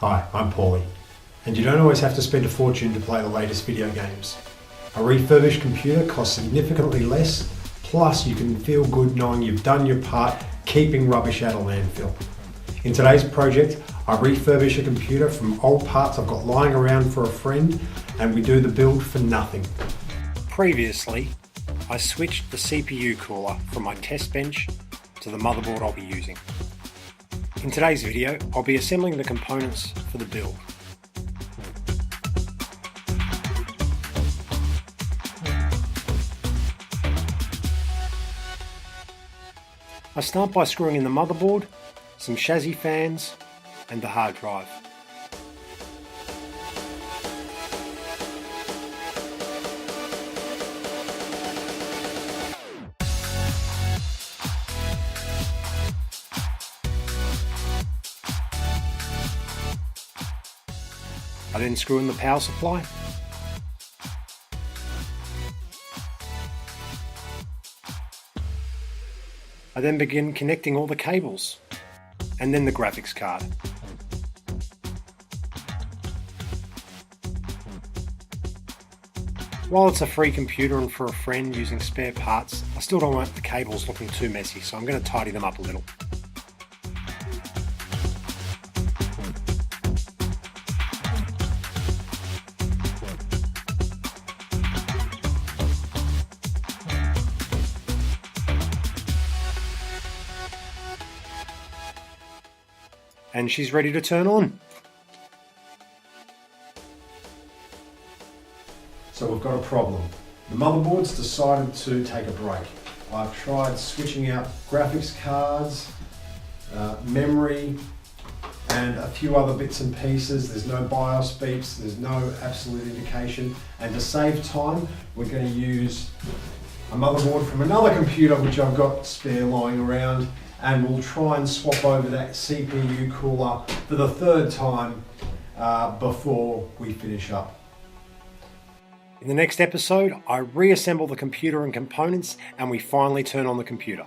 Hi, I'm Paulie, and you don't always have to spend a fortune to play the latest video games. A refurbished computer costs significantly less, plus you can feel good knowing you've done your part keeping rubbish out of landfill. In today's project, I refurbish a computer from old parts I've got lying around for a friend, and we do the build for nothing. Previously, I switched the CPU cooler from my test bench to the motherboard I'll be using. In today's video, I'll be assembling the components for the build. I start by screwing in the motherboard, some chassis fans, and the hard drive. I then screw in the power supply. I then begin connecting all the cables, and then the graphics card. While it's a free computer and for a friend using spare parts, I still don't want the cables looking too messy, so I'm going to tidy them up a little. And she's ready to turn on. So we've got a problem. The motherboard's decided to take a break. I've tried switching out graphics cards, memory, and a few other bits and pieces. There's no BIOS beeps, there's no absolute indication. And to save time, we're going to use a motherboard from another computer which I've got spare lying around, and we'll try and swap over that CPU cooler for the third time before we finish up. In the next episode, I reassemble the computer and components, and we finally turn on the computer.